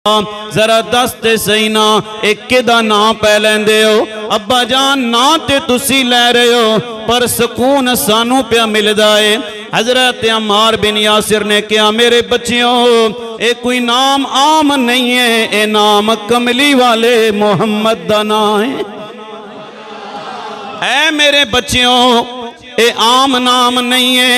जरा दस ते सही ना एक किदा नां पै लैंदे हो। अब्बा जान ना ते तुसी लै रहे हो पर सुकून सानू पिया मिलदा है। हजरत अम्मार बिन यासिर ने कहा मेरे बच्चियों ये कोई नाम आम नहीं है, ये नाम कमली वाले मोहम्मद दा नाम है। ऐ मेरे बच्चियों ये आम नाम नहीं है,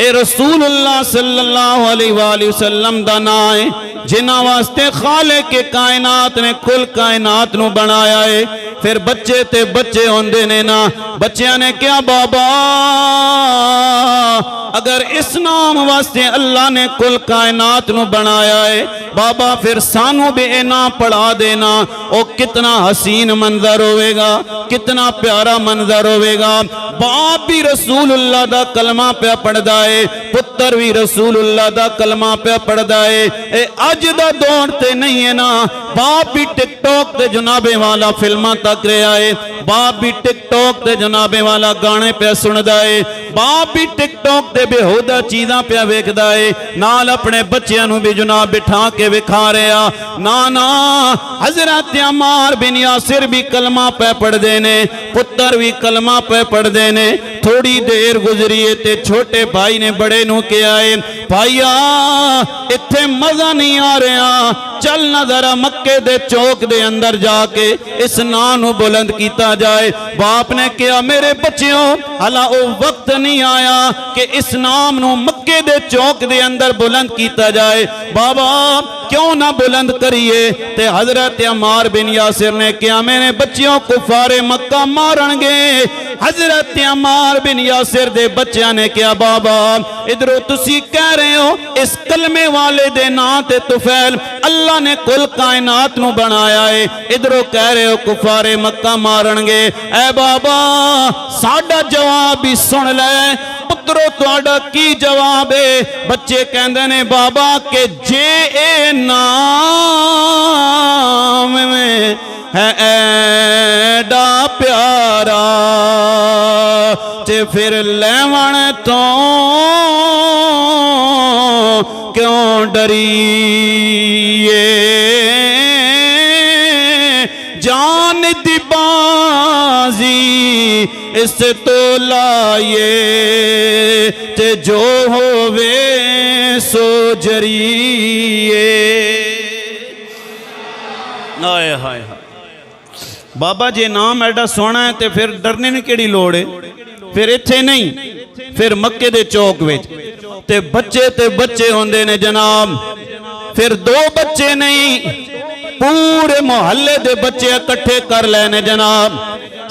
ये रसूलुल्लाह सल्लल्लाहु अलैहि वसल्लम दा नाम है जिन्हां वास्ते खालिक के कायनात ने कुल कायनात नू बनाया है। फिर बच्चे ते बच्चे होंदे ने ना, बच्चियां ने क्या बाबा अगर इस नाम वास्ते अल्लाह ने कुल कायनात नू बनाया है बाबा फिर सानू भी ये नाम पढ़ा देना। ओ कितना हसीन मंजर होवेगा, कितना प्यारा मंजर होवेगा। बाप भी रसूलुल्लाह दा कलमा पे पढ़दा है, पुत्र भी रसूलुल्लाह दा कलमा पे पढ़दा है। ए अज दा दौर ते नहीं है ना, बाप भी टिकटॉक ते जनाबे वाला फिल्मां तक रहा है, बाप भी टिकटॉक ते जनाबे वाला गाने पे सुनदा है, बाप भी टिकटॉक ते बेहुदा चीज़ां पे वेखदा है, नाल अपने बच्चियां नू भी जनाब बिठा के विखा रहा। ना ना हजरत अम्मार बिन यासिर भी कलमा पे पढ़दे ने, पुत्र भी कलमा पे पढ़दे ने। थोड़ी देर गुजरी है ते छोटे भाई ने बड़े नू कहा है भाईया इत्थे मजा नहीं आ रहा, चल ना जरा मक्के दे चौक दे अंदर जाके इस नाम नू बुलंद किया जाए। बाप ने कहा मेरे बच्चियों हला वो वक्त नहीं आया कि इस नाम नू मक्के दे चौक दे अंदर बुलंद किया जाए। बाबा क्यों ना बुलंद करिए? ते हजरत अम्मार बिन यासिर ने कहा मेरे बच्चियों कुफारे मक्का मारनगे। हजरत अम्मार बिन यासिर दे बच्चियां ने कहा बाबा इधरों तुसी कह रहे हो इस कलमे वाले दे नाम ते तुफैल अल्लाह ने कुल कायनात नू बनाया है, इधरों कह रहे हो कुफारे मक्का मारनगे। ऐ बाबा साडा जवाब भी सुन ले, पुत्रो तुहाडा की जवाब है? बच्चे कहंदे ने बाबा के जे ए नाम में है ऐडा प्यारा ते फिर लेवण तो क्यों डरिए? जान दी बाजी इस तो लाए ते जो होवे सो जरिए। हाय हाय हाय बाबा जे नाम एडा सोना है तो फिर डरने की केड़ी लोड़ है? फिर इत्थे नहीं, फिर मक्के दे चौक विच ते बच्चे होंदे ने जनाब। फिर दो बच्चे नहीं पूरे मोहल्ले दे बच्चे इकट्ठे कर लेने जनाब।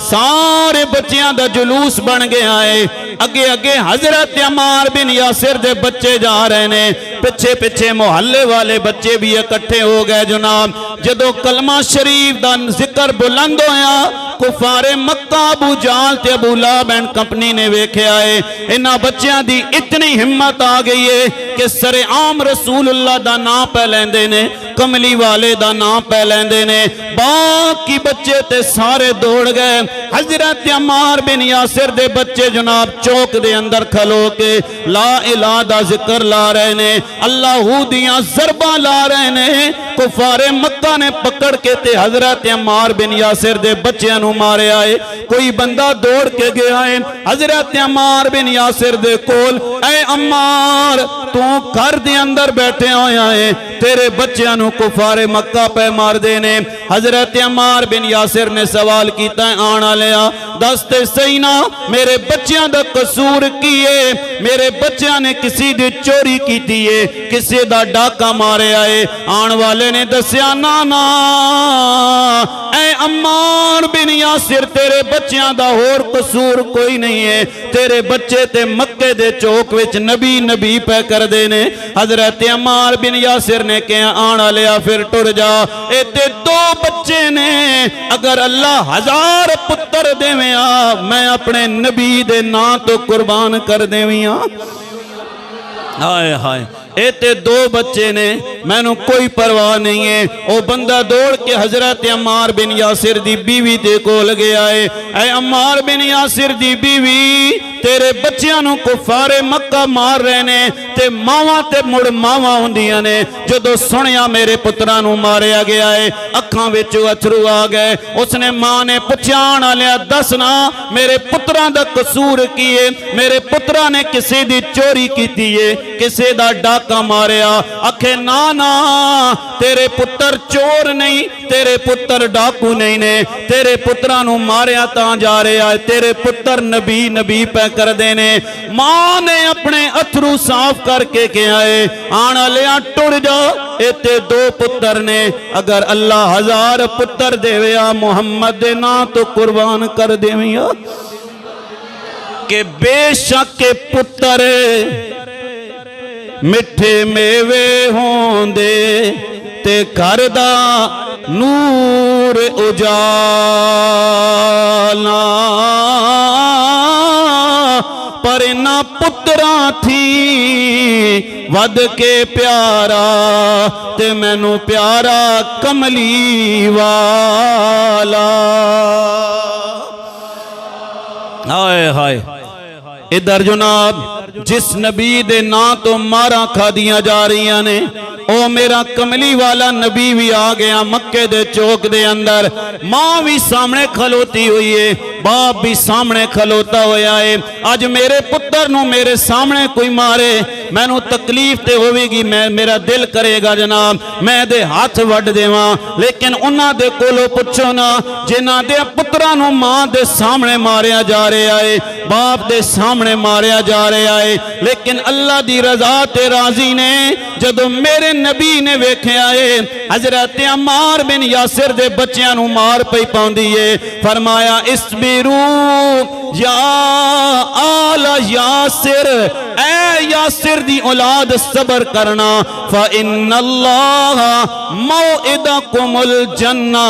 सारे बच्चियां दा जुलूस बन गया है। अगे अगे हजरत अम्मार बिन यासिर दे बच्चे जा रहे ने, पिछे पिछे मोहल्ले वाले बच्चे भी इकट्ठे हो गए जनाब। जदों कलमा शरीफ दा जिक्र बुलंद होया कुफारे मक्का अबू जाल ते अबू लाहब एंड कंपनी ने वेख्या है इन्हां बच्चियां दी इतनी हिम्मत आ गई है कि सरेआम रसूलुल्लाह दा नाम पै लैंदे ने, कमली वाले दा नाम पै लैंदे ने। बाकी बच्चे ते सारे दौड़ गए। हजरत अम्मार बिन यासिर दे बच्चे जनाब चौक दे अंदर खलो के ला इलाहा दा जिक्र ला रहे ने, अल्लाहू दियां ज़रबा ला रहे ने। कुफारे मक्का ने पकड़ के ते हजरत अम्मार बिन यासिर दे बच्चियां नू मारिया है। कोई बंदा दौड़ के गया है हजरत अम्मार बिन यासिर दे कोल, ऐ अम्मार तू घर दे अंदर बैठे होया है, तेरे बच्चियां नू कुफारे मक्का पे मार देने। हजरत अम्मार बिन यासिर ने सवाल किया आने वालिया दस ते सही ना मेरे बच्चियां दा कसूर की है? मेरे बच्चियां ने किसी दी चोरी की है, किसी दा डाका मारिया है? आने वाले ने दस्या ना ना ऐ अम्मार बिन यासिर तेरे बच्चियां दा होर कसूर कोई नहीं है, तेरे बच्चे ते मक्के दे चौक विच नबी नबी पे कर देने। हजरत अम्मार बिन यासिर ने कहा आना लिया फिर टुर जा, ए ते दो बच्चे ने अगर अल्लाह 1000 पुत्र देविया मैं अपने नबी दे नां तो कुर्बान कर देविया। हाय हाय ए ते दो बच्चे ने मैनू कोई परवाह नहीं है। ओ बंदा दौड़ के हजरत अम्मार बिन यासिर दी बीवी दे कोल गया है। ऐ अम्मार बिन यासिर दी बीवी तेरे बच्चियां नूं कुफारे मक्का मार रहे ने ते मावां ते मुड़ मावां हुंदियां ने। जदों सुनिया मेरे पुत्रां नूं मारिया गया है अखां विच अथरू आ गए। उसने मां ने पुछया लिया दस ना मेरे पुत्रां दा कसूर की है? मेरे पुत्रां ने किसी दी चोरी कीती है, किसी दा डाका मारिया? आखे ना ना तेरे पुत्र चोर नहीं, तेरे पुत्र डाकू नहीं ने, तेरे पुत्रां नूं मारिया तां जा रहा है, तेरे पुत्र नबी नबी पै कर देने। मां ने अपने अथरू साफ करके कहा है आना लिया टुर जा, इत्ते दो पुत्र ने, अगर अल्लाह 1000 पुत्र देविया मुहम्मद दे नां तो कुर्बान कर देविया। के बेशक के पुत्र मिठे मेवे होंदे ते घर दा नूर उजाला, पर इना पुत्रा थी वध के प्यारा ते मैनू प्यारा कमली वाला। हाय हाय इधर जनाब जिस नबी दे ना तो मारा खादियां जा रही ने ओ मेरा कमली वाला नबी भी आ गया मक्के दे चौक दे अंदर। मां भी सामने खलोती हुई है, बाप भी सामने खलोता होया है। अज मेरे पुत्र नूं मेरे सामने कोई मारे मैनू तकलीफ ते होवेगी, मैं मेरा दिल करेगा जनाब मैं दे हाथ वड देवां, लेकिन उन्हां दे कोलों पुछो ना जिन्हां दे पुत्रां नूं मां दे सामने मारिया जा रहा है, बाप दे सामने मारिया जा रहा है। लेकिन अल्लाह दी रजा ते राजी ने जदों मेरे नबी ने वेख्या है हजरत अम्मार बिन यासिर दे बच्चियां नूं मार पई पाउंदी है, फरमाया इस्बिरू या आला यासिर, ऐ यासिर दी औलाद सबर करना, फ इन्नल्लाह मौइदकुमुल जन्ना,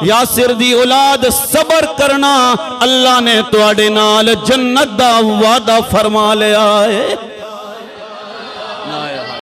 यासिर दी औलाद सबर करना अल्लाह ने तुहाडे नाल जन्नत दा वादा फरमा लिया है।